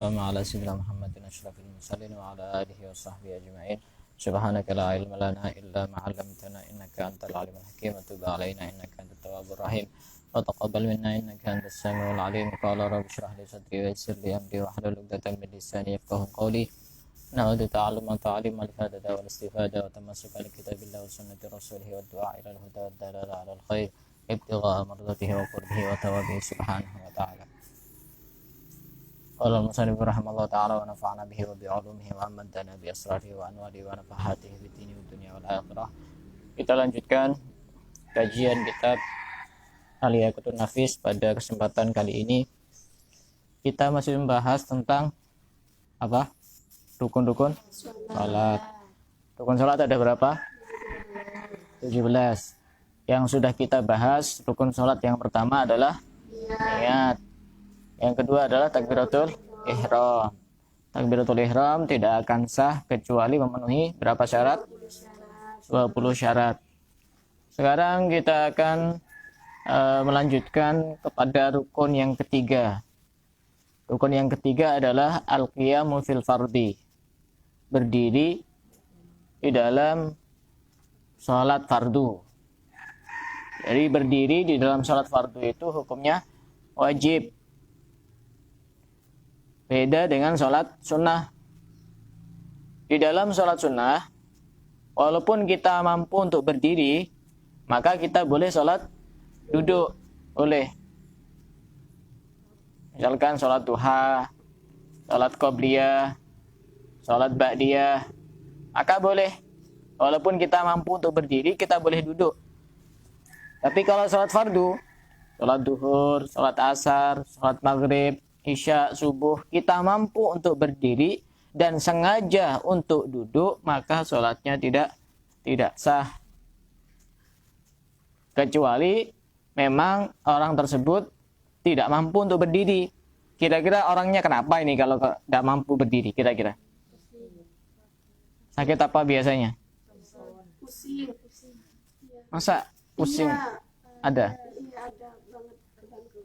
على سيدنا محمد أشرف المرسلين وعلى آله وصحبه أجمعين. سبحانك لا علم لنا إلا ما علمتنا إنك أنت العليم الحكيم وتب علينا إنك أنت التواب الرحيم وتقبل منا إنك أنت السميع العليم. قال رب اشرح لي صدري ويسر لي أمري واحلل عقدة من لساني يفقهوا قولي. نعود تعلما تعليما الفائدة والاستفادة وتمسكا لكتاب الله وسنة رسوله والدعاء إلى الهدى والدلالة على الخير ابتغاء مرضاته وقربه وثوابه سبحانه وتعالى. قال المصنف رحمه الله تعالى ونفعنا به وبعلومه وأمدنا بأسراره وأنواره ونفحاته في الدين والدنيا والآخرة. Kita lanjutkan kajian kitab Al-Yaqutun Nafis. Pada kesempatan kali ini kita masih membahas tentang apa? Rukun-rukun salat. Rukun salat ada berapa? 17. Yang sudah kita bahas, rukun salat yang pertama adalah niat. Yang kedua adalah takbiratul ihram. Takbiratul ihram tidak akan sah kecuali memenuhi berapa syarat? 20 syarat. Sekarang kita akan melanjutkan kepada rukun yang ketiga. Rukun yang ketiga adalah al-qiyamu fil fardi. Berdiri di dalam sholat fardu. Jadi berdiri di dalam sholat fardu itu hukumnya wajib. Beda dengan sholat sunnah. Di dalam sholat sunnah, walaupun kita mampu untuk berdiri, maka kita boleh sholat duduk. Boleh. Misalkan sholat duha, sholat qobliyah, sholat ba'diyah, maka boleh. Walaupun kita mampu untuk berdiri, kita boleh duduk. Tapi kalau sholat fardu, sholat duhur, sholat asar, sholat maghrib, isya, subuh, kita mampu untuk berdiri dan sengaja untuk duduk, maka sholatnya tidak sah. Kecuali memang orang tersebut tidak mampu untuk berdiri. Kira-kira orangnya kenapa ini kalau tidak mampu berdiri? Kira-kira sakit apa biasanya? Pusing. Masa pusing? Iya, Ada. Iya, ada banget terganggu.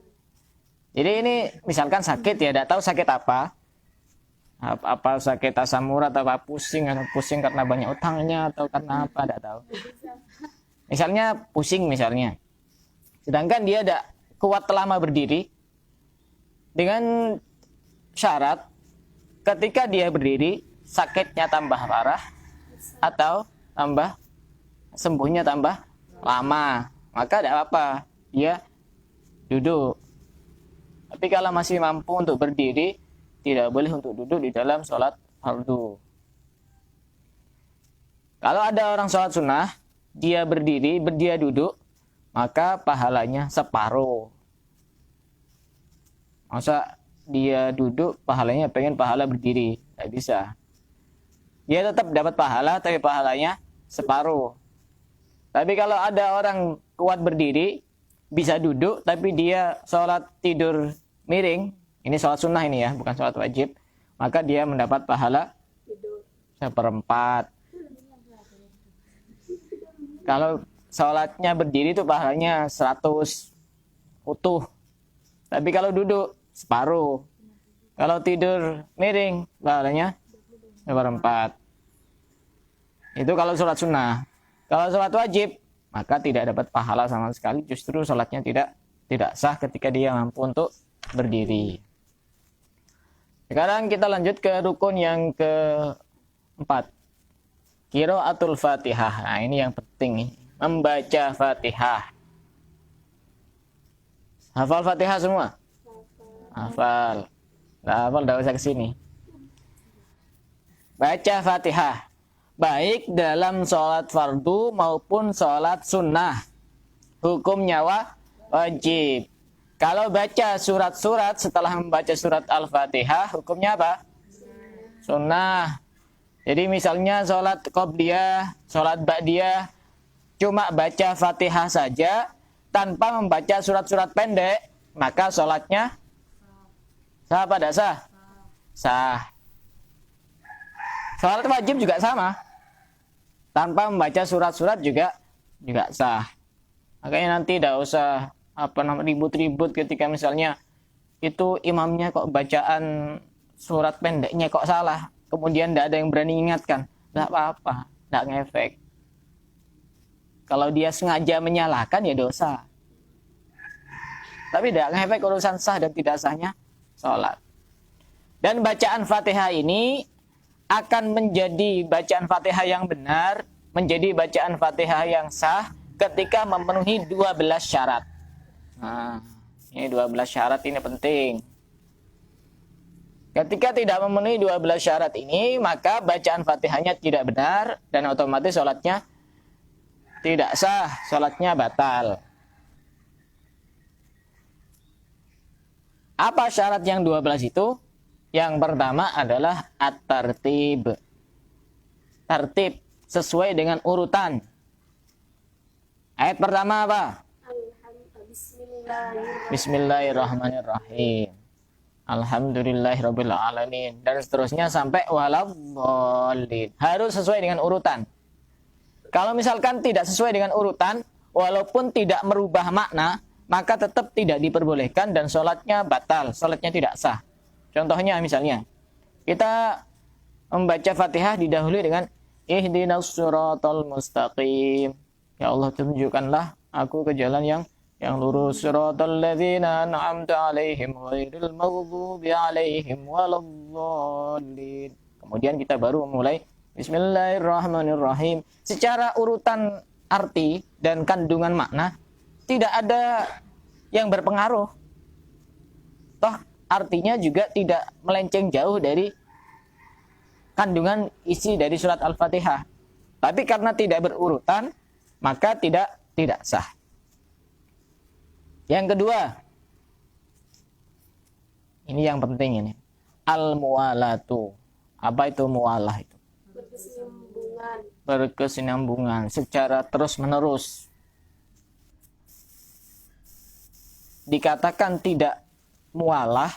Jadi ini misalkan sakit ya, tidak tahu sakit apa. Apa sakit asam urat, apa pusing, atau pusing karena banyak utangnya, atau karena apa, tidak tahu. Misalnya pusing misalnya. Sedangkan dia tidak kuat lama berdiri, dengan syarat ketika dia berdiri sakitnya tambah parah atau sembuhnya tambah lama, maka tidak apa-apa, dia duduk. Tapi kalau masih mampu untuk berdiri, tidak boleh untuk duduk di dalam sholat fardu. Kalau ada orang sholat sunnah, dia berdiri, dia duduk, maka pahalanya separuh. Masa dia duduk, pahalanya pengen pahala berdiri? Tidak bisa. Dia tetap dapat pahala, tapi pahalanya separuh. Tapi kalau ada orang kuat berdiri, bisa duduk, tapi dia sholat tidur miring, ini sholat sunnah ini ya, bukan sholat wajib, maka dia mendapat pahala 1/4. Kalau sholatnya berdiri itu pahalanya 100 utuh. Tapi kalau duduk separuh. Kalau tidur miring pahalanya 1/4. Itu kalau sholat sunnah. Kalau sholat wajib, maka tidak dapat pahala sama sekali. Justru sholatnya tidak sah ketika dia mampu untuk berdiri. Sekarang kita lanjut ke rukun yang keempat. Qiraatul Fatihah. Nah, ini yang penting. Membaca Fatihah. Hafal Fatihah semua? Hafal. Nggak hafal, nggak usah kesini. Baca Fatihah. Baik dalam sholat fardu maupun sholat sunnah. Hukumnya wajib. Kalau baca surat-surat setelah membaca surat Al-Fatihah, hukumnya apa? Sunnah. Jadi misalnya sholat qobliyah, sholat ba'diyah, cuma baca Fatihah saja, tanpa membaca surat-surat pendek, maka sholatnya sah apa tidak sah? Sah. Sholat wajib juga sama. Tanpa membaca surat-surat juga sah. Makanya nanti tidak usah ribut-ribut ketika misalnya itu imamnya kok bacaan surat pendeknya kok salah, kemudian tidak ada yang berani ingatkan, tidak apa-apa, tidak ngefek. Kalau dia sengaja menyalahkan ya dosa. Tapi tidak ngefek urusan sah dan tidak sahnya sholat. Dan bacaan Fatihah ini akan menjadi bacaan Fatihah yang benar, menjadi bacaan Fatihah yang sah ketika memenuhi 12 syarat. Nah, ini 12 syarat ini penting. Ketika tidak memenuhi 12 syarat ini, maka bacaan Fatihahnya tidak benar dan otomatis sholatnya tidak sah, sholatnya batal. Apa syarat yang 12 itu? Yang pertama adalah at-tartib. Tartib sesuai dengan urutan. Ayat pertama apa? Bismillahirrahmanirrahim. Alhamdulillahirabbil alamin dan seterusnya sampai waladhdallin. Harus sesuai dengan urutan. Kalau misalkan tidak sesuai dengan urutan, walaupun tidak merubah makna, maka tetap tidak diperbolehkan dan sholatnya batal, sholatnya tidak sah. Contohnya misalnya, kita membaca Fatihah didahului dengan ihdinas siratal mustaqim. Ya Allah, tunjukkanlah aku ke jalan yang lurus. Siratal ladzina an'amta 'alaihim ghairil maghdubi 'alaihim waladdallin. Kemudian kita baru memulai Bismillahirrahmanirrahim. Secara urutan arti dan kandungan makna tidak ada yang berpengaruh. Toh artinya juga tidak melenceng jauh dari kandungan isi dari surat Al-Fatihah. Tapi karena tidak berurutan, maka tidak sah. Yang kedua, ini yang penting ini. Al-muwalatu. Apa itu muwalah itu? Berkesinambungan secara terus-menerus. Dikatakan tidak mualah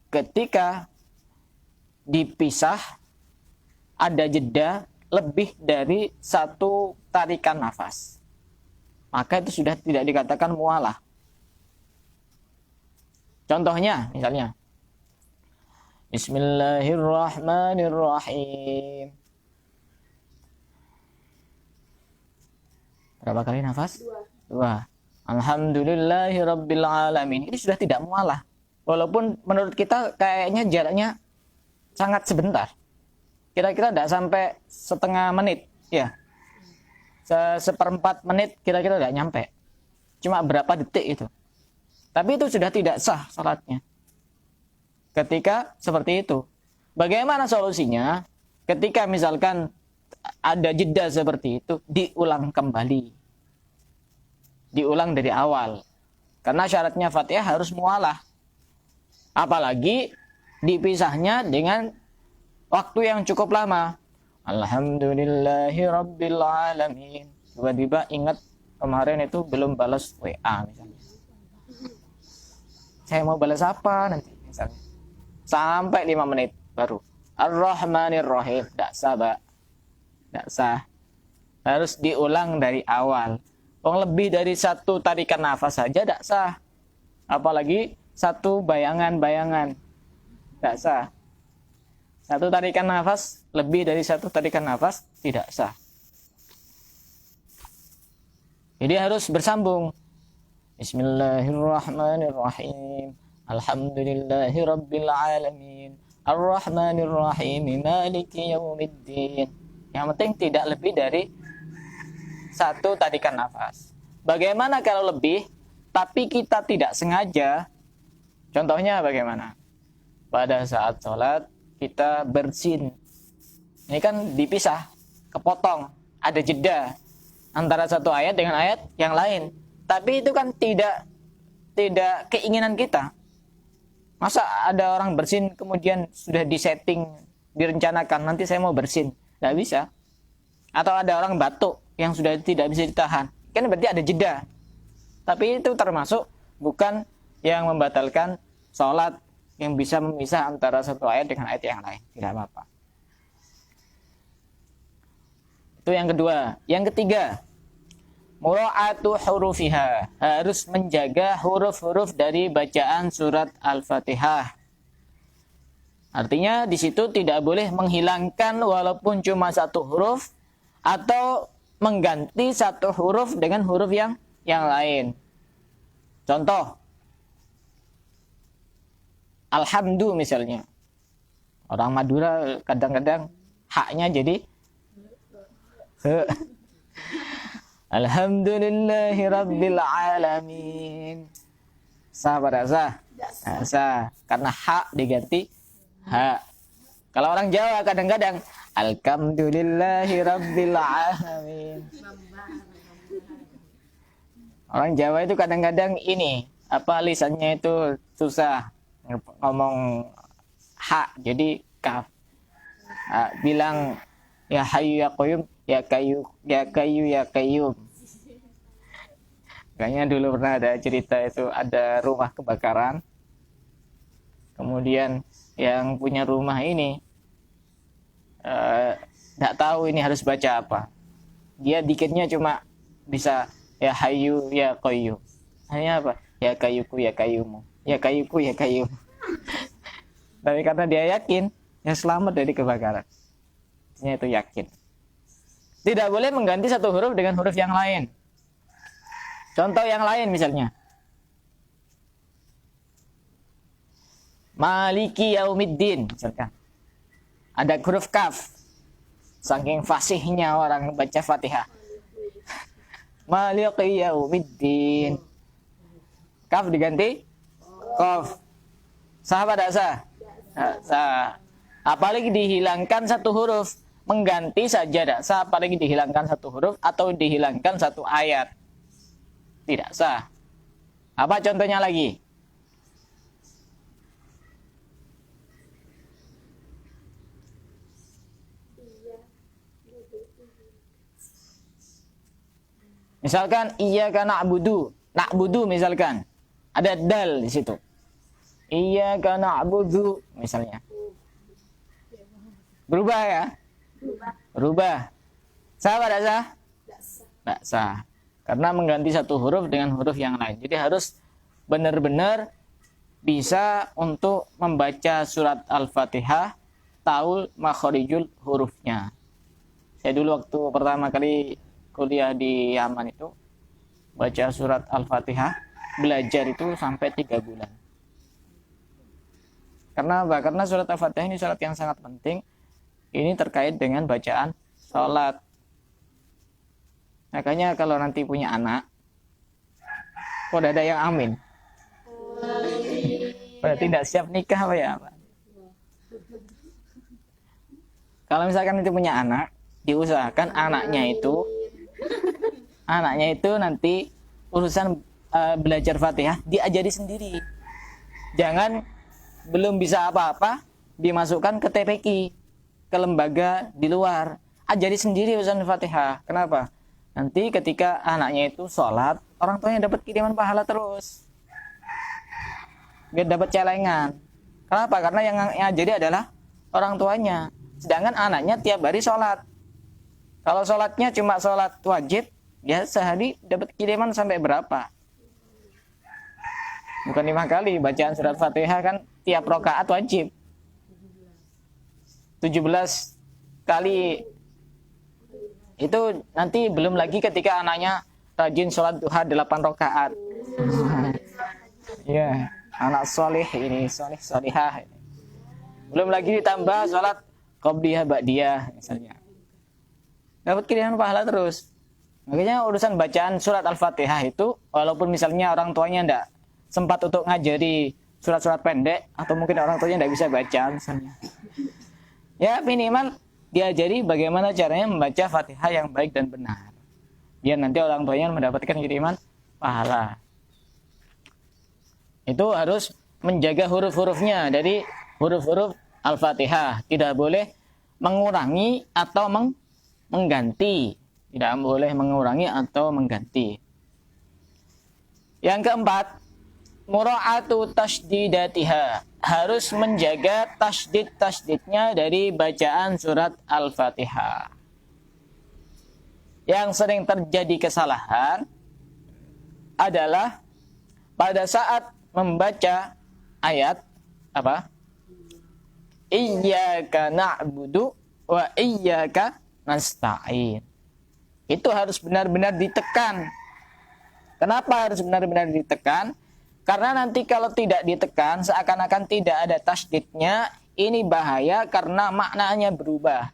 ketika dipisah ada jeda lebih dari satu tarikan nafas, maka itu sudah tidak dikatakan mualah. Contohnya misalnya Bismillahirrahmanirrahim. Berapa kali nafas? 2. Alhamdulillahirabbil alamin. Ini sudah tidak mualah. Walaupun menurut kita kayaknya jaraknya sangat sebentar. Kira-kira tidak sampai setengah menit, ya. Seperempat menit kira-kira tidak nyampe. Cuma berapa detik itu. Tapi itu sudah tidak sah salatnya. Ketika seperti itu. Bagaimana solusinya? Ketika misalkan ada jeda seperti itu, diulang kembali. Diulang dari awal. Karena syaratnya Fatihah harus mualah. Apalagi dipisahnya dengan waktu yang cukup lama. Alhamdulillahirabbil alamin. Tiba-tiba ingat kemarin itu belum balas WA misalnya. Saya mau balas apa nanti misalnya. Sampai 5 menit baru. Ar-Rahmanir-Rahim. Tidak sah, Pak. Tidak sah. Harus diulang dari awal. Lebih dari satu tarikan nafas saja tidak sah. Apalagi satu bayangan-bayangan. Tidak sah. Satu tarikan nafas, lebih dari satu tarikan nafas, tidak sah. Jadi harus bersambung. Bismillahirrahmanirrahim. Alhamdulillahirabbil alamin. Ar-Rahmanir-Rahim. Maliki yaumiddin. Yang penting tidak lebih dari satu tarikan nafas. Bagaimana kalau lebih, tapi kita tidak sengaja? Contohnya bagaimana? Pada saat sholat, kita bersin. Ini kan dipisah, kepotong, ada jeda antara satu ayat dengan ayat yang lain. Tapi itu kan tidak keinginan kita. Masa ada orang bersin kemudian sudah disetting, direncanakan nanti saya mau bersin, tidak bisa. Atau ada orang batuk yang sudah tidak bisa ditahan, kan berarti ada jeda. Tapi itu termasuk bukan yang membatalkan sholat, yang bisa memisah antara satu ayat dengan ayat yang lain, tidak apa-apa. Itu yang kedua. Yang ketiga, mura'atu hurufiha, harus menjaga huruf-huruf dari bacaan surat Al-Fatihah. Artinya di situ tidak boleh menghilangkan walaupun cuma satu huruf atau mengganti satu huruf dengan huruf yang lain. Contoh, alhamdu misalnya. Orang Madura kadang-kadang haknya jadi he. Alhamdulillahi rabbil alamin. Sah pada sah? Sah. Karena hak diganti ha. Kalau orang Jawa kadang-kadang alhamdulillahi rabbil alamin. Orang Jawa itu kadang-kadang ini lisannya itu susah ngomong ha jadi kaf. Bilang ya hayyu ya qayyum ya kayu ya kayu ya kayyum. Kayaknya dulu pernah ada cerita itu ada rumah kebakaran. Kemudian yang punya rumah ini tidak tahu ini harus baca apa. Dia dikitnya cuma bisa ya hayyu ya qayyum. Hanya apa? Ya kayuku ya kayumu. Ya kayuku ya kayumu. Tapi karena dia yakin ya selamat dari kebakaran. Itu yakin. Tidak boleh mengganti satu huruf dengan huruf yang lain. Contoh yang lain misalnya. Maliki yaumiddin misalkan. Ada huruf kaf. Saking fasihnya orang baca Fatihah. Maliki yaumiddin. Kaf diganti qaf. Sah apa tidak sah? Sah. Apalagi dihilangkan satu huruf, mengganti saja tidak sah. Apalagi dihilangkan satu huruf atau dihilangkan satu ayat. Tidak sah. Apa contohnya lagi? Misalkan iyyaka na'budu. Na'budu misalkan. Ada dal di situ. Iyyaka na'budu misalnya. Berubah ya? Berubah. Sah apa tidak sah? Tidak sah. Karena mengganti satu huruf dengan huruf yang lain. Jadi harus benar-benar bisa untuk membaca surat Al-Fatihah, tahu makhorijul hurufnya. Saya dulu waktu pertama kali kuliah di Yaman itu, baca surat Al-Fatihah, belajar itu sampai 3 bulan. Karena apa? Karena surat Al-Fatihah ini surat yang sangat penting. Ini terkait dengan bacaan sholat. Makanya kalau nanti punya anak, kok ada yang amin? Berarti tidak siap nikah apa ya? Kalau misalkan itu punya anak, diusahakan anaknya itu nanti urusan belajar Fatihah diajari sendiri. Jangan belum bisa apa-apa dimasukkan ke TPQ, ke lembaga di luar. Ajari sendiri urusan Fatihah. Kenapa? Nanti ketika anaknya itu sholat, orang tuanya dapat kiriman pahala terus. Biar dapat celengan. Kenapa? Karena yang jadi adalah orang tuanya. Sedangkan anaknya tiap hari sholat. Kalau sholatnya cuma sholat wajib, ya sehari dapat kiriman sampai berapa? Bukan 5 kali. Bacaan surat Fatihah kan tiap rakaat wajib. 17 kali. Itu nanti belum lagi ketika anaknya rajin sholat duha 8 rakaat. Ya, anak soleh ini, solihah. Belum lagi ditambah sholat qobliyah ba'diyah misalnya. Dapat kiriman pahala terus. Makanya urusan bacaan surat Al-Fatihah itu, walaupun misalnya orang tuanya tidak sempat untuk ngajari surat-surat pendek, atau mungkin orang tuanya tidak bisa baca misalnya. Ya minimal diajari bagaimana caranya membaca Fatihah yang baik dan benar. Biar nanti orang tuanya mendapatkan kiriman pahala. Itu harus menjaga huruf-hurufnya dari huruf-huruf Al-Fatihah. Tidak boleh mengurangi atau mengganti. Tidak boleh mengurangi atau mengganti. Yang keempat, mura'atu tasydidatiha. Harus menjaga tasydid-tasydidnya dari bacaan surat Al-Fatihah. Yang sering terjadi kesalahan adalah pada saat membaca ayat iyyaka na'budu wa iyyaka nasta'in. Itu harus benar-benar ditekan. Kenapa harus benar-benar ditekan? Karena nanti kalau tidak ditekan, seakan-akan tidak ada tasydidnya, ini bahaya karena maknanya berubah.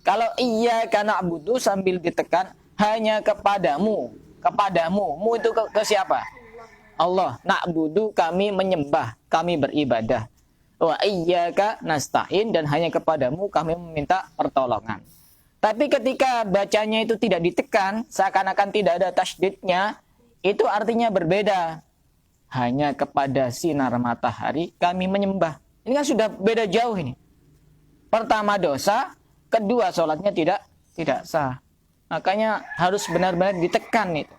Kalau iyyaka na'budu sambil ditekan, hanya kepadamu. Kepadamu. Mu itu ke siapa? Allah. Na'budu, kami menyembah, kami beribadah. Wa iyyaka nasta'in, dan hanya kepadamu kami meminta pertolongan. Tapi ketika bacanya itu tidak ditekan, seakan-akan tidak ada tasydidnya, itu artinya berbeda. Hanya kepada sinar matahari kami menyembah. Ini kan sudah beda jauh ini. Pertama dosa, kedua sholatnya tidak sah. Makanya harus benar-benar ditekan itu.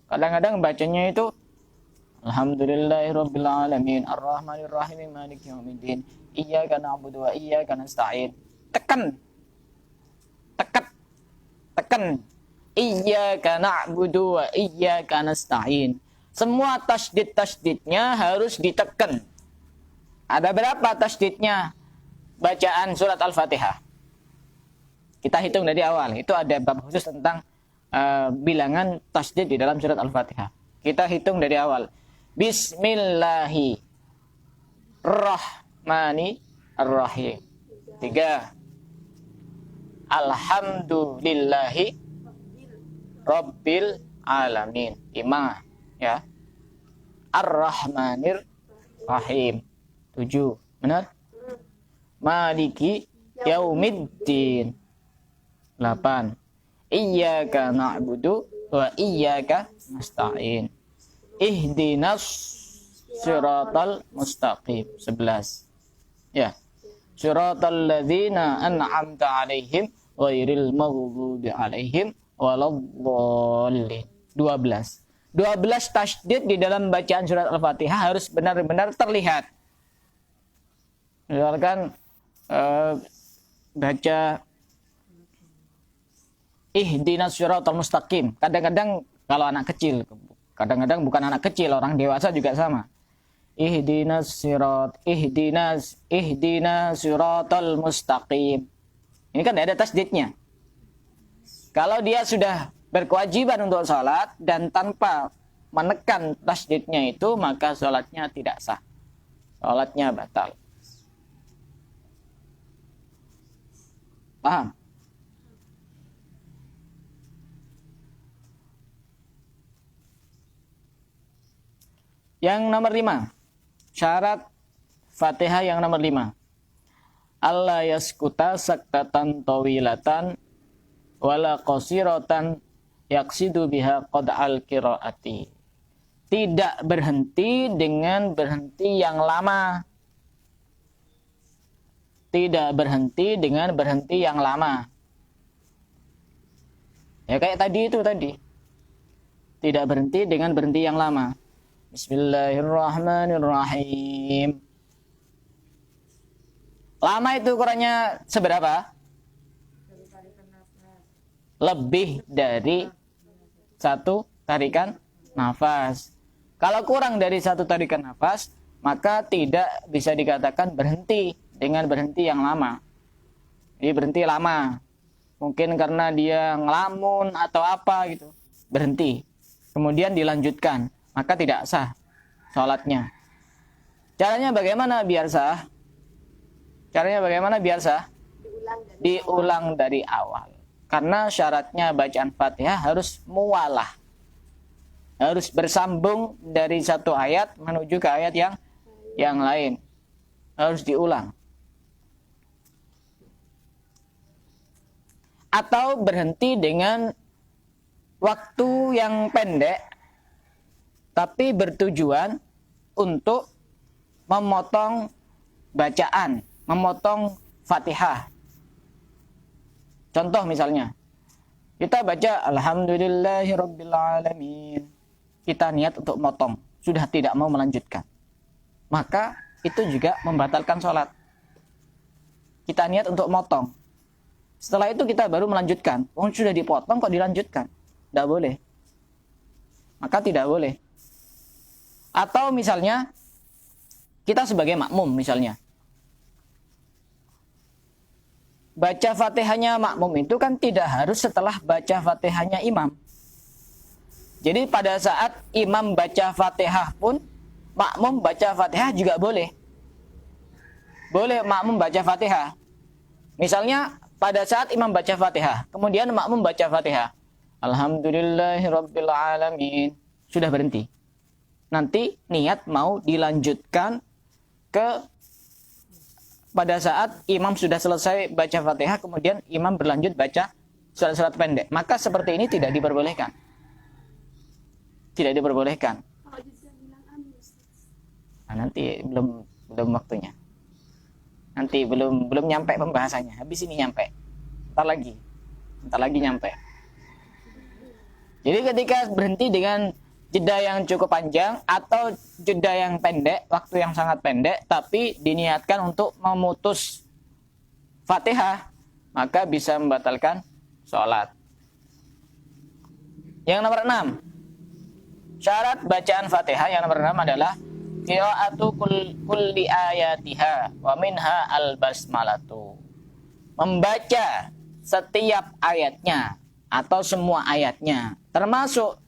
Kadang-kadang bacanya itu Alhamdulillahirabbil alamin arrahmanirrahim maliki yaumiddin iyyaka na'budu wa iyyaka nasta'in. Tekan. Iyyaka na'budu wa iyyaka nasta'in. Semua tasydid-tasydidnya harus ditekan. Ada berapa tasydidnya? Bacaan surat Al-Fatihah. Kita hitung dari awal. Itu ada bab khusus tentang bilangan tasydid di dalam surat Al-Fatihah. Kita hitung dari awal. Bismillahirrahmanirrahim. 3. Alhamdulillahi Rabbil alamin. 5. Ya. Ar-Rahmanir Rahim. 7. Benar? Maliki yaumiddin. 8. Iyyaka na'budu wa iyyaka nasta'in. Ihdinas siratal mustaqim. 11. Ya. Siratal ladzina an'amta 'alaihim ghairil maghdubi 'alaihim waladdallin. 12. 12 tasydid di dalam bacaan surat Al-Fatihah harus benar-benar terlihat. Misalkan baca ihdinas siratal mustaqim. Kadang-kadang kalau anak kecil, kadang-kadang bukan anak kecil, orang dewasa juga sama. Ihdinas siratal mustaqim. Ini kan tidak ada tasydidnya. Kalau dia sudah berkewajiban untuk sholat dan tanpa menekan tasydidnya itu, maka sholatnya tidak sah. Sholatnya batal. Paham? Yang nomor 5. Syarat Fatihah yang nomor 5. Allah yaskuta saktatan tawilatan wala qasiratan yaksidu biha qad'al qiraati. Tidak berhenti dengan berhenti yang lama. Tidak berhenti dengan berhenti yang lama. Ya kayak tadi itu tadi. Tidak berhenti dengan berhenti yang lama. Bismillahirrahmanirrahim. Lama itu ukurannya seberapa? Lebih dari satu tarikan nafas. Kalau kurang dari satu tarikan nafas, maka tidak bisa dikatakan berhenti dengan berhenti yang lama. Jadi berhenti lama. Mungkin karena dia ngelamun atau apa gitu. Berhenti. Kemudian dilanjutkan. Maka tidak sah sholatnya. Caranya bagaimana biar sah? Caranya bagaimana biar sah? Diulang dari awal. Karena syaratnya bacaan Fatihah harus muwalah. Harus bersambung dari satu ayat menuju ke ayat yang lain. Harus diulang. Atau berhenti dengan waktu yang pendek, tapi bertujuan untuk memotong bacaan, memotong Fatihah. Contoh misalnya, kita baca Alhamdulillahirabbil alamin. Kita niat untuk motong, sudah tidak mau melanjutkan. Maka itu juga membatalkan sholat. Kita niat untuk motong. Setelah itu kita baru melanjutkan. Oh, sudah dipotong kok dilanjutkan? Tidak boleh. Maka tidak boleh. Atau misalnya kita sebagai makmum misalnya, baca Fatihahnya makmum itu kan tidak harus setelah baca Fatihahnya imam. Jadi pada saat imam baca Fatihah pun makmum baca Fatihah juga boleh. Boleh makmum baca Fatihah. Misalnya pada saat imam baca Fatihah, kemudian makmum baca Fatihah. Alhamdulillahirabbil alamin. Sudah berhenti. Nanti niat mau dilanjutkan ke pada saat imam sudah selesai baca Fatihah, kemudian imam berlanjut baca surat-surat pendek. Maka seperti ini tidak diperbolehkan. Tidak diperbolehkan. Kalau bisa bilang amin, Ustaz. Nah, nanti belum waktunya. Nanti belum nyampe pembahasannya. Habis ini nyampe. Bentar lagi nyampe. Jadi ketika berhenti dengan jeda yang cukup panjang atau jeda yang pendek, waktu yang sangat pendek, tapi diniatkan untuk memutus Fatihah, maka bisa membatalkan sholat. Yang nomor 6, syarat bacaan Fatihah yang nomor 6 adalah qiraatu kulli ayatiha wa minha al-basmalatu. Membaca setiap ayatnya atau semua ayatnya, termasuk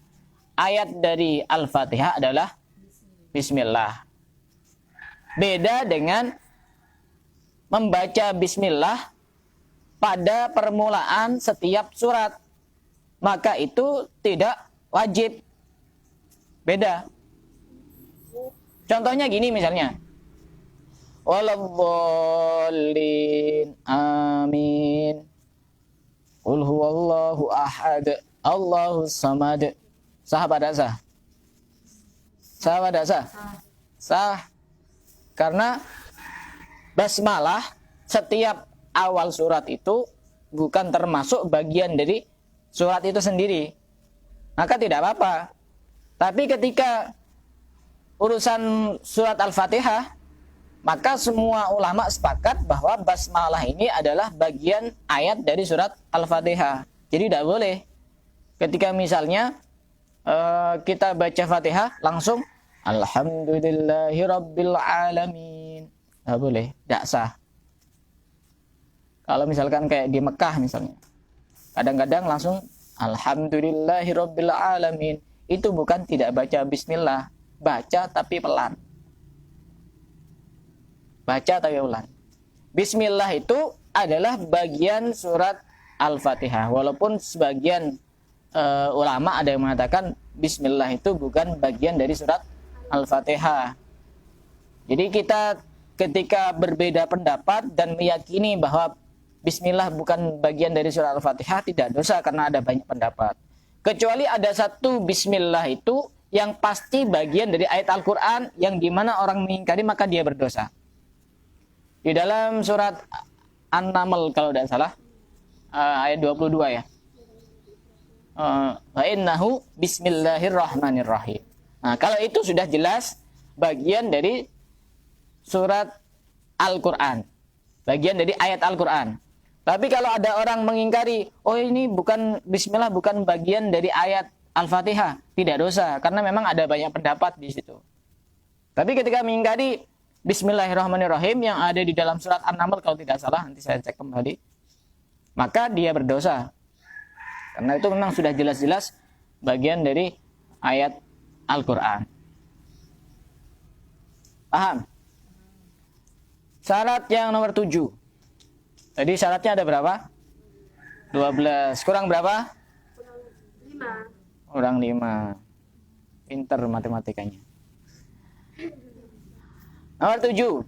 ayat dari Al-Fatihah adalah Bismillah. Beda dengan membaca Bismillah pada permulaan setiap surat. Maka itu tidak wajib. Beda. Contohnya gini misalnya. Waladdallin amin. Qul huwallahu ahad. Allahus samad. Sah apa tidak sah? Sah apa tidak sah? Sah. Karena basmalah setiap awal surat itu bukan termasuk bagian dari surat itu sendiri. Maka tidak apa-apa. Tapi ketika urusan surat Al-Fatihah, maka semua ulama sepakat bahwa basmalah ini adalah bagian ayat dari surat Al-Fatihah. Jadi tidak boleh ketika misalnya kita baca Fatihah langsung Alhamdulillahirabbil alamin. Tidak boleh, tidak sah. Kalau misalkan kayak di Mekah misalnya, kadang-kadang langsung Alhamdulillahirabbil alamin. Itu bukan tidak baca bismillah, baca tapi pelan. Baca tapi pelan. Bismillah itu adalah bagian surat Al-Fatihah. Walaupun sebagian ulama ada yang mengatakan Bismillah itu bukan bagian dari surat Al-Fatihah. Jadi kita ketika berbeda pendapat dan meyakini bahwa Bismillah bukan bagian dari surat Al-Fatihah, tidak dosa karena ada banyak pendapat. Kecuali ada satu Bismillah itu yang pasti bagian dari ayat Al-Quran yang dimana orang mengingkari maka dia berdosa. Di dalam surat An-Naml kalau tidak salah ayat 22 ya. Wa innahu bismillahirrahmanirrahim. Nah, kalau itu sudah jelas bagian dari surat Al-Quran, bagian dari ayat Al-Quran. Tapi kalau ada orang mengingkari, oh ini bukan Bismillah, bukan bagian dari ayat Al-Fatihah, tidak dosa, karena memang ada banyak pendapat di situ. Tapi ketika mengingkari Bismillahirrahmanirrahim yang ada di dalam surat An-Naml kalau tidak salah, nanti saya cek kembali, maka dia berdosa. Karena itu memang sudah jelas-jelas bagian dari ayat Al-Quran. Paham? Syarat yang nomor 7. Jadi syaratnya ada berapa? 12. Kurang berapa? Kurang 5. Kurang 5. Pinter matematikanya. Nomor 7.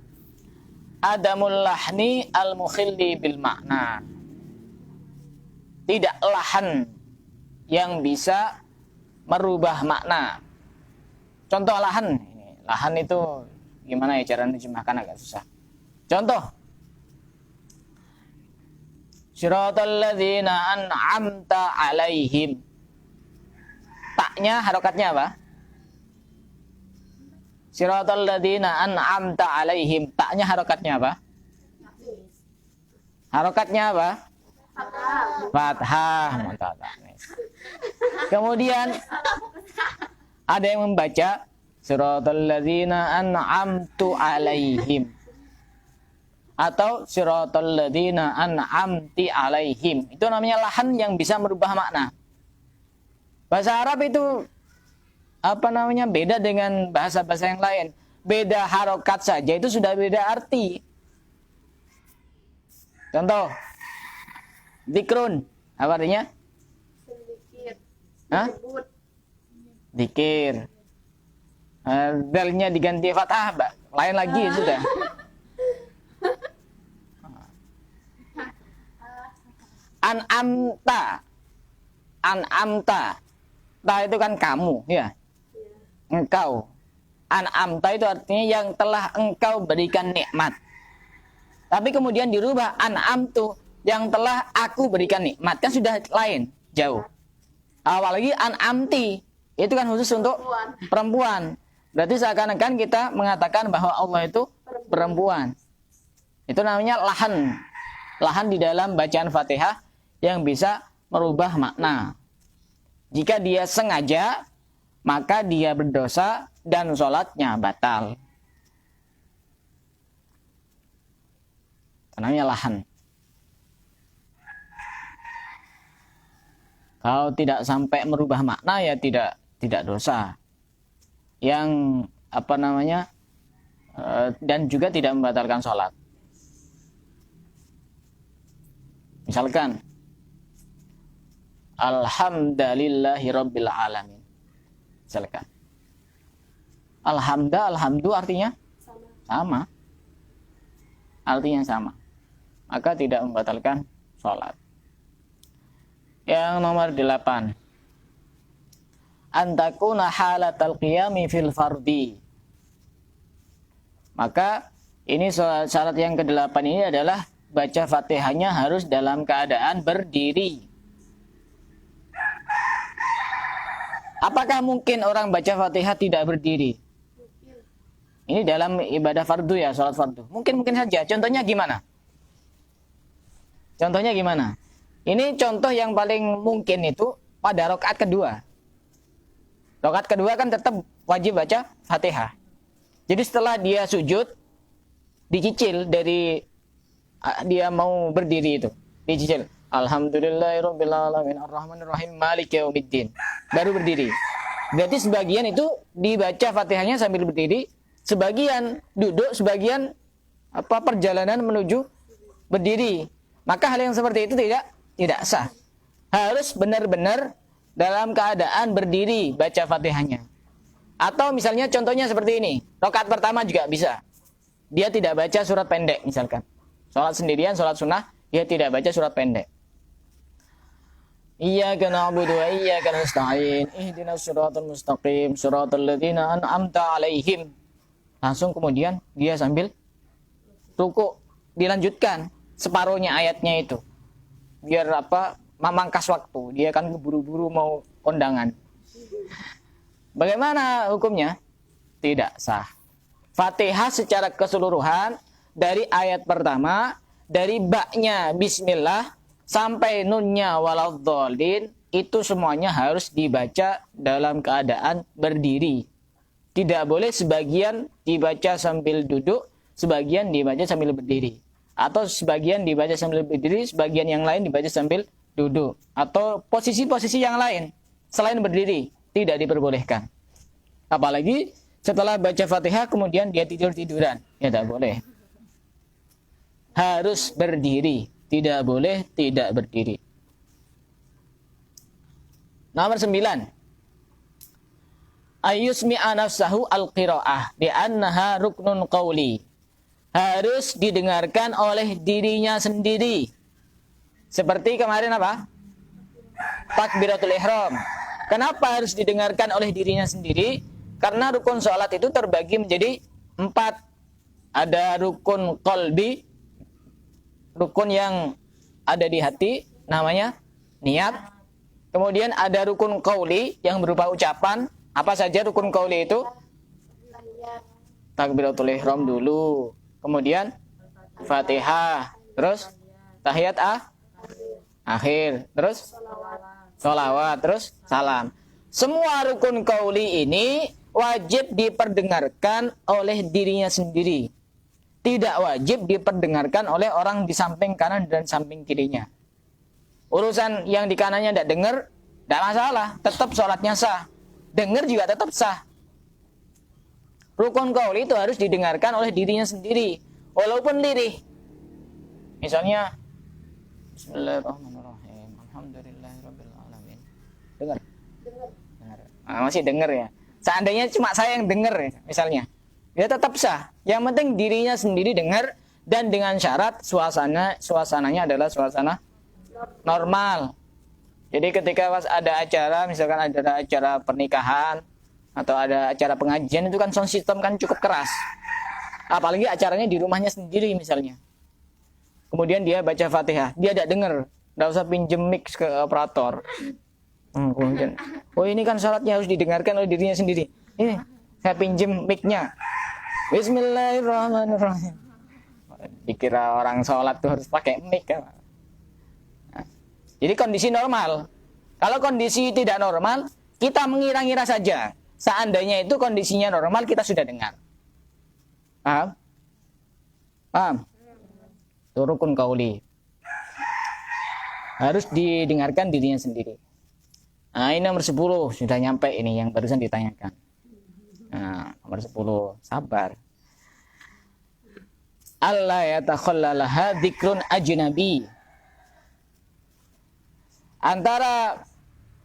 Adamul lahni al-mukhilli bil makna. Tidak lahan yang bisa merubah makna. Contoh lahan. Lahan itu gimana ya cara menerjemahkan, agak susah. Contoh. Siratal ladzina an'amta alaihim. Taknya harokatnya apa? Siratal ladzina an'amta alaihim. Taknya harokatnya apa? Harokatnya apa? Fathah. Mantap. Kemudian ada yang membaca siratal ladzina an'amtu alaihim. atau siratal ladzina an'amti alaihim. Itu namanya lahan yang bisa merubah makna. Bahasa Arab itu beda dengan bahasa-bahasa yang lain. Beda harokat saja itu sudah beda arti. Contoh, zikrun, apa artinya? Sedikit. Hah? Sebut. Zikir. Dalnya diganti fathah, lain lagi sudah. An'amta. An'amta. Ta itu kan kamu, ya. Engkau. An'amta itu artinya yang telah engkau berikan nikmat. Tapi kemudian dirubah an'amtu, yang telah aku berikan nikmat. Kan sudah lain, jauh. Apalagi an'amti, itu kan khusus untuk perempuan. Berarti seakan-akan kita mengatakan bahwa Allah itu perempuan. Itu namanya lahan. Lahan di dalam bacaan Fatihah yang bisa merubah makna. Jika dia sengaja, maka dia berdosa dan sholatnya batal. Namanya lahan. Kalau tidak sampai merubah makna ya tidak dosa. Yang dan juga tidak membatalkan sholat. Misalkan alhamdulillahi rabbil alamin. Misalkan alhamdu artinya sama. Artinya sama. Maka tidak membatalkan sholat. Yang nomor 8, antakuna halatal qiyami fil fardi. Maka ini syarat yang ke-8 ini adalah baca Fatihahnya harus dalam keadaan berdiri. Apakah mungkin orang baca Fatihah tidak berdiri? Ini dalam ibadah fardu ya, sholat fardu. Mungkin saja. Contohnya gimana? Ini contoh yang paling mungkin itu pada rakaat kedua. Rakaat kedua kan tetap wajib baca Fatihah. Jadi setelah dia sujud, dicicil dari dia mau berdiri itu. Dicicil. Alhamdulillahirabbil alamin arrahmanir rahim maliki yaumiddin. Baru berdiri. Berarti sebagian itu dibaca Fatihahnya sambil berdiri, sebagian duduk, sebagian perjalanan menuju berdiri. Maka hal yang seperti itu tidak sah. Harus benar-benar dalam keadaan berdiri baca Fatihahnya. Atau misalnya contohnya seperti ini. Rakaat pertama juga bisa. Dia tidak baca surat pendek misalkan. Salat sendirian, salat sunnah, dia tidak baca surat pendek. Iyyaka na'budu wa iyyaka nasta'in. Ihdinas siratal mustaqim, siratal ladzina an'amta 'alaihim. Langsung kemudian dia sambil ruku dilanjutkan separuhnya ayatnya itu. Biar memangkas waktu. Dia kan buru-buru mau kondangan. Bagaimana hukumnya? Tidak sah. Fatihah secara keseluruhan dari ayat pertama, dari ba-nya bismillah sampai nunnya waladhdallin, itu semuanya harus dibaca dalam keadaan berdiri. Tidak boleh sebagian dibaca sambil duduk, sebagian dibaca sambil berdiri. Atau sebagian dibaca sambil berdiri, sebagian yang lain dibaca sambil duduk. Atau posisi-posisi yang lain selain berdiri tidak diperbolehkan. Apalagi setelah baca Fatihah kemudian dia tidur-tiduran. Ya tidak boleh. Harus berdiri. Tidak boleh tidak berdiri. Nomor 9. Ayyusmi'a nafsahu al-qira'ah li'annaha ruknun qawli. Harus didengarkan oleh dirinya sendiri. Seperti kemarin takbiratul ihram. Kenapa harus didengarkan oleh dirinya sendiri? Karena rukun sholat itu terbagi menjadi 4. Ada rukun qalbi, rukun yang ada di hati, namanya niat. Kemudian ada rukun qauli yang berupa ucapan. Apa saja rukun qauli itu? Takbiratul ihram dulu, kemudian Fatihah, terus tahiyat akhir, terus sholawat, terus salam. Semua rukun qauli ini wajib diperdengarkan oleh dirinya sendiri. tidak wajib diperdengarkan oleh orang di samping kanan dan samping kirinya. Urusan yang di kanannya tidak dengar, tidak masalah, tetap sholatnya sah. Dengar juga tetap sah. Rukun qauli itu harus didengarkan oleh dirinya sendiri, walaupun lirih. Misalnya, Bismillahirrahmanirrahim, Alhamdulillahirabbil alamin. Dengar? Dengar. Masih dengar ya. Seandainya cuma saya yang dengar ya, misalnya, ya tetap sah. Yang penting dirinya sendiri dengar dan dengan syarat suasananya adalah suasana normal. Jadi ketika pas ada acara, misalkan ada acara pernikahan atau ada acara pengajian, itu kan sound system kan cukup keras. Apalagi acaranya di rumahnya sendiri misalnya. Kemudian dia baca Fatihah, dia tidak dengar, tidak usah pinjem mix ke operator. Kemudian, oh ini kan syaratnya harus didengarkan oleh dirinya sendiri. Ini saya pinjem mic-nya. Bismillahirrahmanirrahim. Dikira orang sholat tuh harus pakai mic kan. Nah, jadi kondisi normal. Kalau kondisi tidak normal, kita mengira-ngira saja. Seandainya itu kondisinya normal, kita sudah dengar. Paham? Paham? Itu rukun qauli. Harus didengarkan dirinya sendiri. Nah, ini nomor 10. Sudah nyampe ini yang barusan ditanyakan. Nah, nomor 10. Sabar. Allah yatakhallalaha dzikrun ajnabi. Antara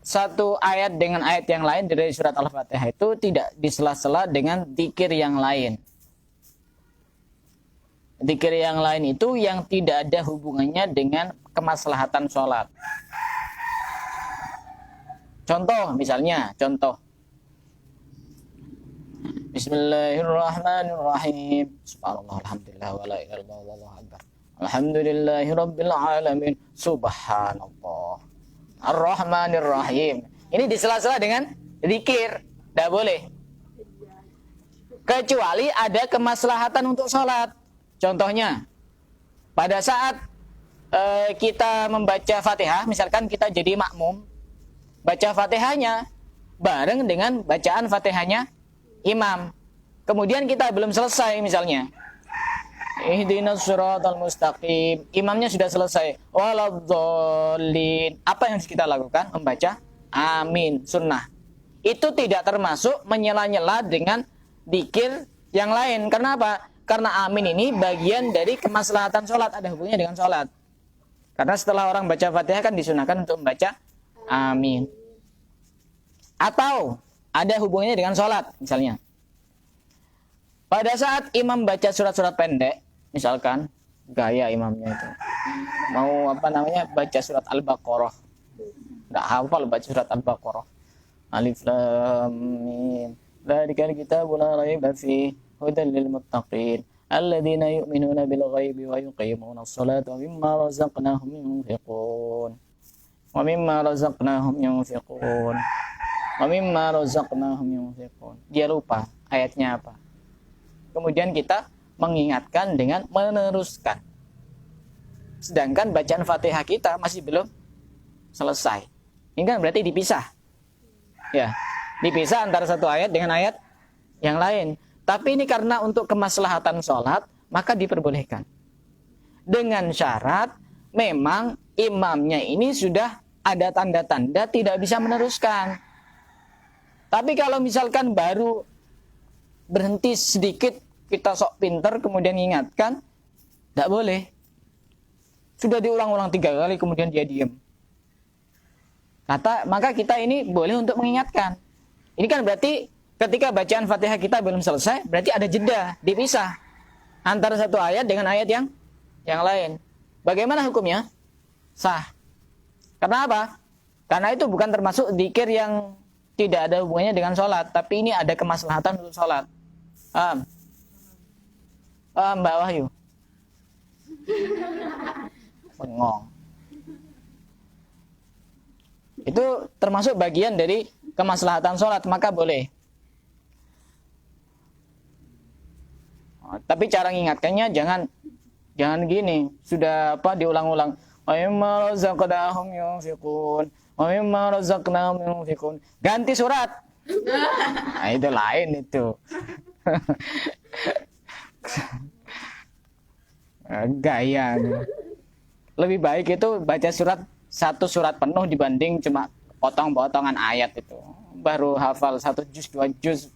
satu ayat dengan ayat yang lain dari surat Al-Fatihah itu tidak disela-sela dengan zikir yang lain. Zikir yang lain itu yang tidak ada hubungannya dengan kemaslahatan sholat. Contoh, misalnya, Bismillahirrahmanirrahim. Subhanallah, alhamdulillah, wa la ilaha illallah, wallahu akbar. Alhamdulillahirabbil alamin. Subhanallah. Ar-Rahmanir-Rahim. Ini disela-sela dengan zikir. Tidak boleh. Kecuali ada kemaslahatan untuk sholat. Contohnya, pada saat kita membaca Fatihah, misalkan kita jadi makmum, baca Fatihahnya bareng dengan bacaan Fatihahnya imam. Kemudian kita belum selesai misalnya. Ihdinas siratal mustaqim. Imamnya sudah selesai. Waladhdallin. Apa yang harus kita lakukan? Membaca amin, sunnah. Itu tidak termasuk menyela-nyela dengan zikir yang lain. Karena apa? Karena amin ini bagian dari kemaslahatan sholat. Ada hubungannya dengan sholat. Karena setelah orang baca Fatihah kan disunahkan untuk membaca amin. Atau ada hubungannya dengan sholat misalnya. Pada saat imam baca surat-surat pendek, misalkan gaya imamnya itu mau baca surat Al-Baqarah, nggak hafal baca surat Al-Baqarah, Alif Lam Mim, dzalikal kitabul la raiba fihi hudan lil muttaqin alladzina yu'minuna bil ghaibi wa yuqimuna as-salata wa mimma razaqnahum yunfiqun wa mimma razaqnahum yunfiqun wa mimma razaqnahum yunfiqun. Dia lupa ayatnya apa. Kemudian kita mengingatkan dengan meneruskan. Sedangkan bacaan Fatihah kita masih belum selesai. Ini kan berarti dipisah. Ya, dipisah antara satu ayat dengan ayat yang lain. Tapi ini karena untuk kemaslahatan sholat, maka diperbolehkan. Dengan syarat, memang imamnya ini sudah ada tanda-tanda tidak bisa meneruskan. Tapi kalau misalkan baru berhenti sedikit, kita sok pinter, kemudian ingatkan, tidak boleh. Sudah diulang-ulang 3 kali, kemudian dia diam. Maka kita ini boleh untuk mengingatkan. Ini kan berarti ketika bacaan Fatihah kita belum selesai, berarti ada jeda, dipisah antara satu ayat dengan ayat yang lain. Bagaimana hukumnya? Sah. Karena apa? Karena itu bukan termasuk zikir yang tidak ada hubungannya dengan sholat, tapi ini ada kemaslahatan untuk sholat. Paham? Paham Mbak Wahyu? Bengong. Itu termasuk bagian dari kemaslahatan sholat, maka boleh. Tapi cara mengingatkannya jangan gini, sudah diulang-ulang. Wa mimma razaqnahum yunfiqun. Wa mimma razaqnahum yunfiqun. Ganti surat. Nah, itu lain itu. Gaya. Lebih baik itu baca satu surat penuh dibanding cuma potong-potongan ayat itu. Baru hafal 1 juz 2 juz,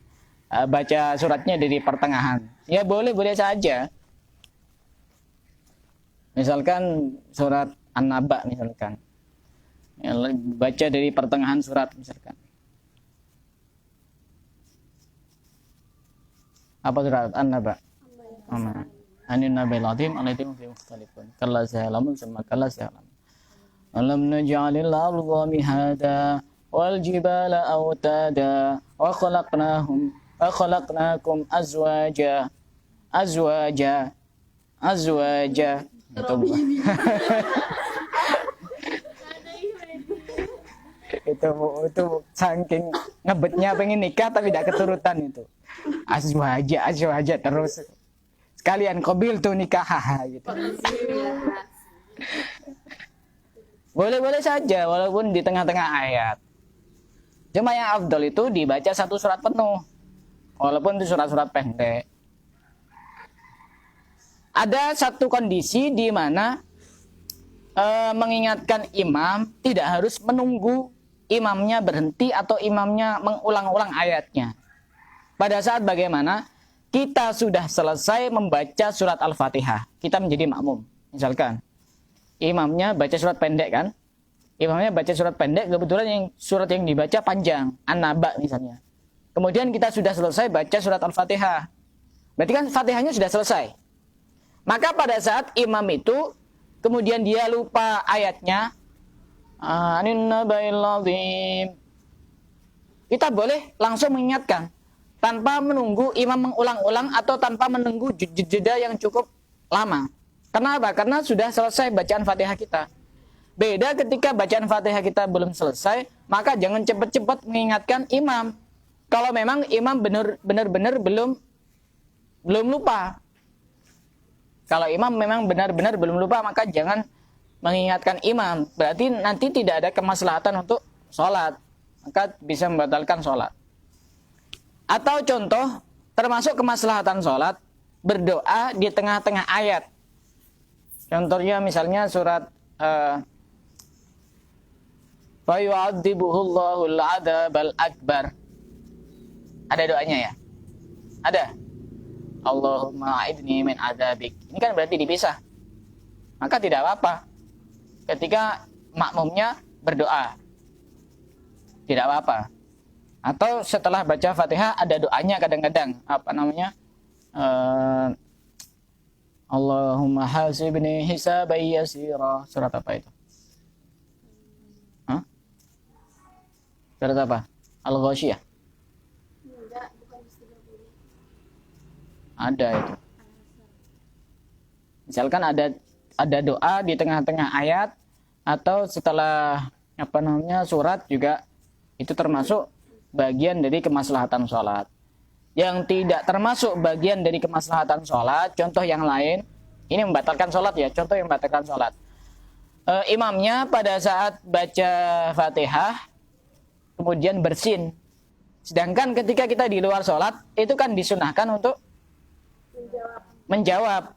baca suratnya dari pertengahan. Ya boleh saja. Misalkan surat An-Naba misalkan. Ya, baca dari pertengahan surat misalkan. Apa surat An-Naba? Anin nabil azim alaihi fi mukhtalifun. Kalla sa'lamun summa kalla sa'lamun. Alam naj'alil arda mihada wal jibala awtada wa khalaqnakum azwaja. Itu saking ngebetnya pengen nikah tapi tidak keturutan itu. Azwaja terus. Sekalian qabil tuh nikah gitu. Boleh saja walaupun di tengah-tengah ayat. Cuma yang afdal itu dibaca satu surat penuh. Walaupun itu surat-surat pendek. Ada satu kondisi di mana mengingatkan imam tidak harus menunggu imamnya berhenti atau imamnya mengulang-ulang ayatnya. Pada saat bagaimana kita sudah selesai membaca surat Al-Fatihah, kita menjadi makmum. Misalkan imamnya baca surat pendek kan? Imamnya baca surat pendek, kebetulan surat yang dibaca panjang, An-Naba misalnya. Kemudian kita sudah selesai baca surat Al-Fatihah. Berarti kan Fatihahnya sudah selesai. Maka pada saat imam itu kemudian dia lupa ayatnya, Anin nabail azim, kita boleh langsung mengingatkan tanpa menunggu imam mengulang-ulang atau tanpa menunggu jeda yang cukup lama. Kenapa? Karena sudah selesai bacaan Fatihah kita. Beda ketika bacaan Fatihah kita belum selesai, maka jangan cepat-cepat mengingatkan imam. Kalau memang imam benar-benar belum lupa. Kalau imam memang benar-benar belum lupa, maka jangan mengingatkan imam. Berarti nanti tidak ada kemaslahatan untuk sholat. Maka bisa membatalkan sholat. Atau contoh, termasuk kemaslahatan sholat, berdoa di tengah-tengah ayat. Contohnya misalnya surat fayu'adzibuhullahul adzabal akbar. Ada doanya ya? Ada. Allahumma a'idni min adzabik. Ini kan berarti dipisah. Maka tidak apa-apa ketika makmumnya berdoa. Tidak apa-apa. Atau setelah baca Fatihah ada doanya kadang-kadang. Apa namanya? Allahumma hasibni hisaban yasira. Surat apa itu? Hah? Surat apa? Al-Ghasyiyah. Enggak, bukan istilah. Ada itu. Misalkan ada doa di tengah-tengah ayat atau setelah apa namanya surat juga itu termasuk bagian dari kemaslahatan sholat. Yang tidak termasuk bagian dari kemaslahatan sholat, contoh yang lain, ini membatalkan sholat ya, contoh yang membatalkan sholat. Imamnya pada saat baca Fatihah, kemudian bersin. Sedangkan ketika kita di luar sholat, itu kan disunahkan untuk menjawab.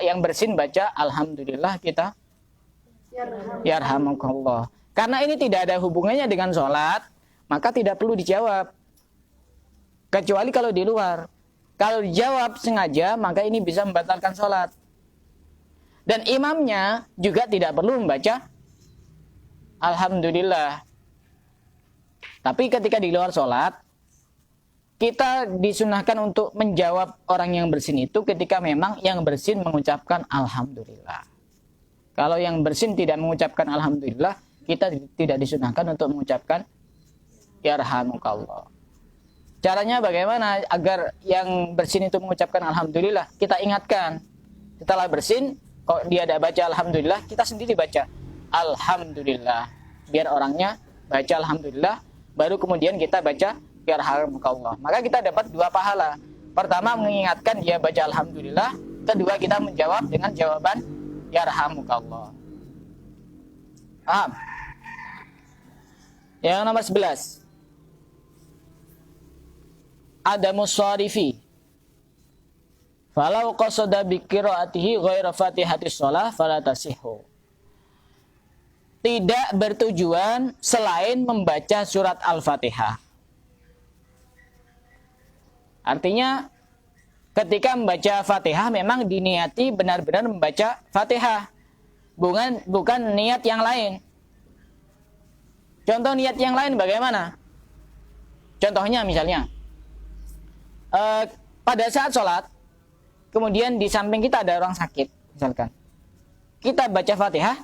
Yang bersin baca, Alhamdulillah kita, yarhamukallah. Karena ini tidak ada hubungannya dengan sholat, maka tidak perlu dijawab. Kecuali kalau di luar. Kalau dijawab sengaja, maka ini bisa membatalkan sholat. Dan imamnya juga tidak perlu membaca Alhamdulillah. Tapi ketika di luar sholat, kita disunahkan untuk menjawab orang yang bersin itu ketika memang yang bersin mengucapkan Alhamdulillah. Kalau yang bersin tidak mengucapkan Alhamdulillah, kita tidak disunahkan untuk mengucapkan yarhamukallah. Caranya bagaimana agar yang bersin itu mengucapkan Alhamdulillah? Kita ingatkan. Setelah bersin, kalau dia ada baca Alhamdulillah, kita sendiri baca Alhamdulillah. Biar orangnya baca Alhamdulillah, baru kemudian kita baca yarhamukallah. Maka kita dapat 2 pahala. Pertama mengingatkan dia baca Alhamdulillah. Kedua kita menjawab dengan jawaban yarhamukallah. Paham? Yang nomor 11. Adamus sharifi. Falau qasada bi qiraatihi ghaira Fatihatis shalah fala tasihhu. Tidak bertujuan selain membaca surat Al-Fatihah. Artinya ketika membaca Fatihah memang diniati benar-benar membaca Fatihah. Bukan niat yang lain. Contoh niat yang lain bagaimana? Contohnya misalnya pada saat sholat, kemudian di samping kita ada orang sakit, misalkan. Kita baca Fatihah,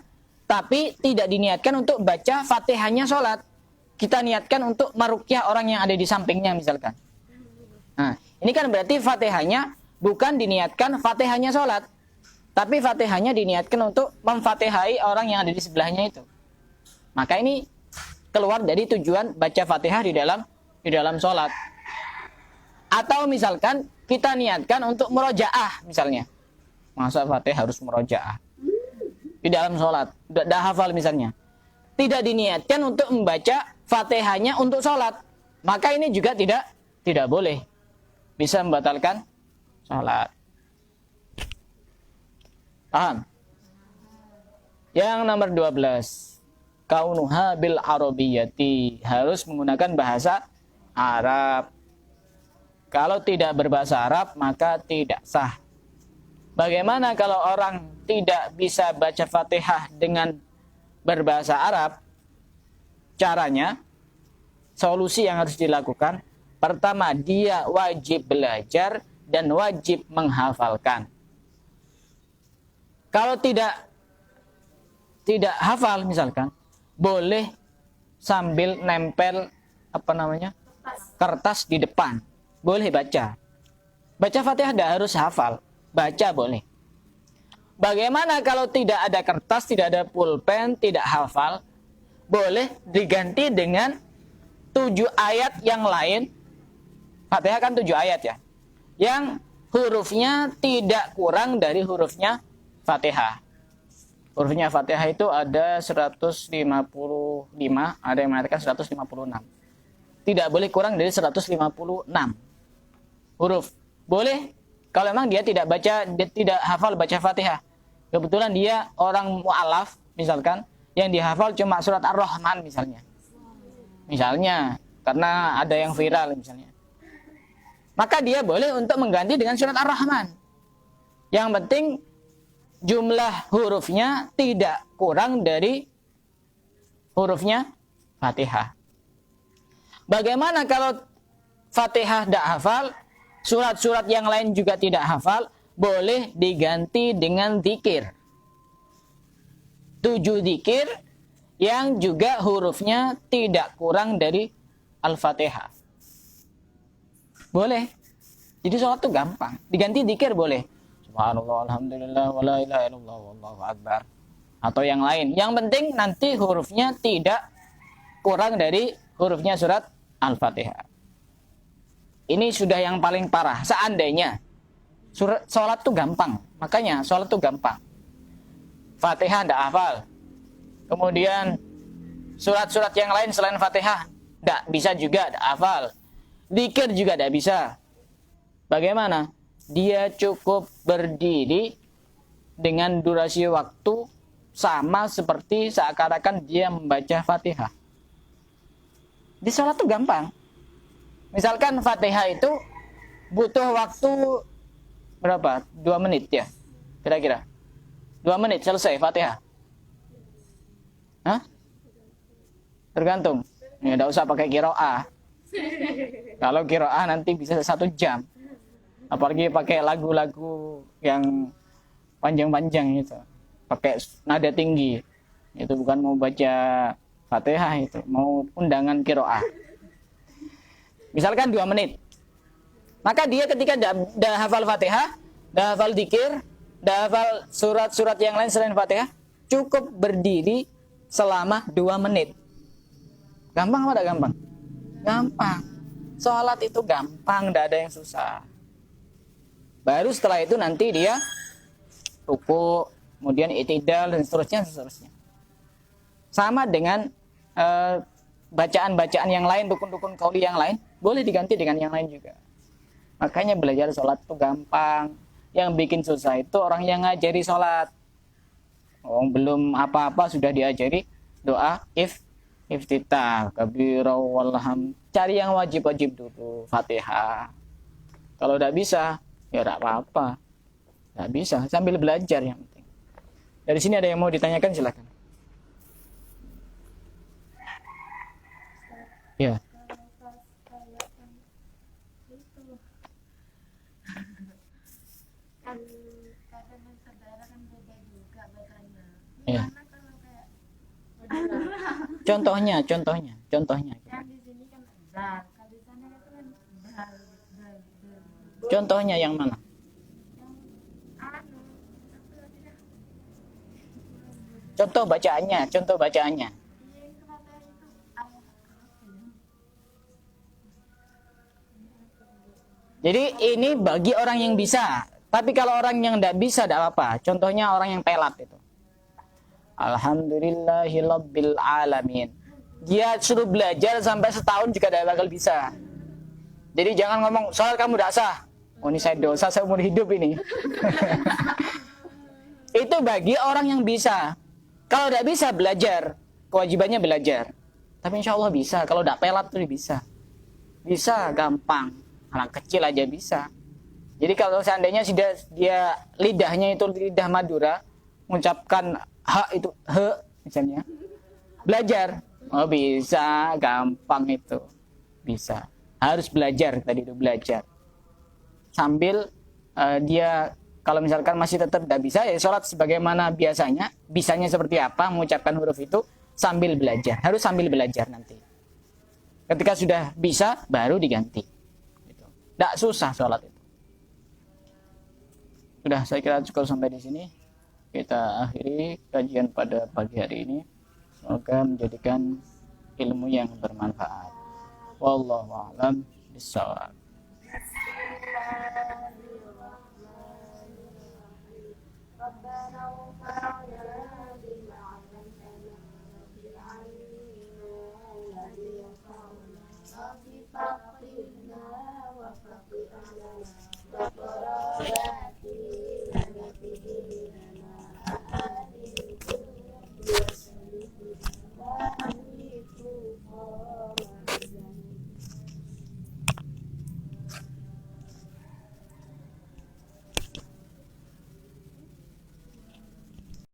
tapi tidak diniatkan untuk baca Fatihahnya sholat. Kita niatkan untuk meruqyah orang yang ada di sampingnya, misalkan. Nah, ini kan berarti Fatihahnya bukan diniatkan Fatihahnya sholat, tapi Fatihahnya diniatkan untuk memfatihai orang yang ada di sebelahnya itu. Maka ini keluar dari tujuan baca Fatihah di dalam sholat. Atau misalkan kita niatkan untuk murojaah misalnya. Masa Fatihah harus murojaah di dalam sholat, udah hafal misalnya. Tidak diniatkan untuk membaca Fatihahnya untuk sholat, maka ini juga tidak boleh. Bisa membatalkan sholat. Paham? Yang nomor 12, kaunuha bil arabiyyati, harus menggunakan bahasa Arab. Kalau tidak berbahasa Arab maka tidak sah. Bagaimana kalau orang tidak bisa baca Fatihah dengan berbahasa Arab? Caranya, solusi yang harus dilakukan, pertama dia wajib belajar dan wajib menghafalkan. Kalau tidak hafal misalkan, boleh sambil nempel kertas di depan. Boleh baca. Baca Fatihah tidak harus hafal. Baca boleh. Bagaimana kalau tidak ada kertas, tidak ada pulpen, tidak hafal? Boleh diganti dengan 7 ayat yang lain. Fatihah kan 7 ayat ya. Yang hurufnya tidak kurang dari hurufnya Fatihah. Hurufnya Fatihah itu ada 155, ada yang mengatakan 156. Tidak boleh kurang dari 156 huruf. Boleh kalau memang dia tidak hafal baca Fatihah. Kebetulan dia orang mu'alaf misalkan, yang dihafal cuma surat Ar-Rahman misalnya. Misalnya, karena ada yang viral misalnya. Maka dia boleh untuk mengganti dengan surat Ar-Rahman. Yang penting jumlah hurufnya tidak kurang dari hurufnya Fatihah. Bagaimana kalau Fatihah tidak hafal, surat-surat yang lain juga tidak hafal, boleh diganti dengan zikir. 7 zikir yang juga hurufnya tidak kurang dari Al-Fatihah. Boleh. Jadi sholat itu gampang. Diganti zikir boleh. Subhanallah, alhamdulillah, wa la ilaha illallah, wallahu akbar. Atau yang lain. Yang penting nanti hurufnya tidak kurang dari hurufnya surat Al-Fatihah. Ini sudah yang paling parah. Seandainya sholat itu gampang. Makanya sholat itu gampang. Fatihah tidak hafal. Kemudian surat-surat yang lain selain Fatihah tidak bisa juga, tidak hafal. Dzikir juga tidak bisa. Bagaimana? Dia cukup berdiri dengan durasi waktu sama seperti seakan-akan dia membaca Fatihah. Di sholat itu gampang. Misalkan Fatihah itu butuh waktu berapa? 2 menit ya? Kira-kira 2 menit selesai Fatihah. Hah? Tergantung. Ya tidak usah pakai qiraah. Kalau qiraah nanti bisa 1 jam. Apalagi pakai lagu-lagu yang panjang-panjang itu. Pakai nada tinggi. Itu bukan mau baca Fatihah itu, mau undangan qiraah. Misalkan 2 menit. Maka dia ketika dah hafal Fatihah, dah hafal dzikir, dah hafal surat-surat yang lain selain Fatihah, cukup berdiri selama 2 menit. Gampang apa tidak gampang? Gampang. Sholat itu gampang, tidak ada yang susah. Baru setelah itu nanti dia ruku, kemudian i'tidal dan seterusnya. Sama dengan bacaan-bacaan yang lain, rukun-rukun qauli yang lain, boleh diganti dengan yang lain juga. Makanya belajar sholat itu gampang. Yang bikin susah itu orang yang ngajari sholat. Belum apa-apa sudah diajari doa iftitah, kabira walham. Cari yang wajib-wajib dulu, Fatihah. Kalau tidak bisa, ya tidak apa-apa. Tidak bisa, sambil belajar yang penting. Dari sini ada yang mau ditanyakan, silakan. Ya. Kan kadang kan saudara kan beda juga bacanya. Iya. Gimana kalau kayak Contohnya. kan di sini kan dal, kalau di sana itu kan dal. Contohnya yang mana? Yang anu, apa lagi dah? Contoh bacaannya. Iya, yang kenapa itu Jadi ini bagi orang yang bisa. Tapi kalau orang yang tidak bisa, tidak apa-apa. Contohnya orang yang telat itu. Alhamdulillahirabbil alamin. Dia suruh belajar sampai setahun juga tidak bakal bisa. Jadi jangan ngomong soal kamu tidak sah. Oh ini saya dosa seumur hidup ini. Itu bagi orang yang bisa. Kalau tidak bisa belajar, kewajibannya belajar. Tapi insya Allah bisa. Kalau tidak telat tuh bisa. Bisa gampang. Anak kecil aja bisa. Jadi kalau seandainya dia lidahnya itu lidah Madura, mengucapkan ha itu he misalnya, belajar. Oh bisa, gampang itu. Bisa. Harus belajar tadi itu belajar. Sambil dia kalau misalkan masih tetap tidak bisa, ya sholat sebagaimana biasanya. Bisanya seperti apa, mengucapkan huruf itu sambil belajar. Harus sambil belajar nanti. Ketika sudah bisa, baru diganti. Tidak susah sholat itu. Sudah, saya kira cukup sampai di sini. Kita akhiri kajian pada pagi hari ini. Semoga menjadikan ilmu yang bermanfaat. Wallahu a'lam bishawab. Rabbana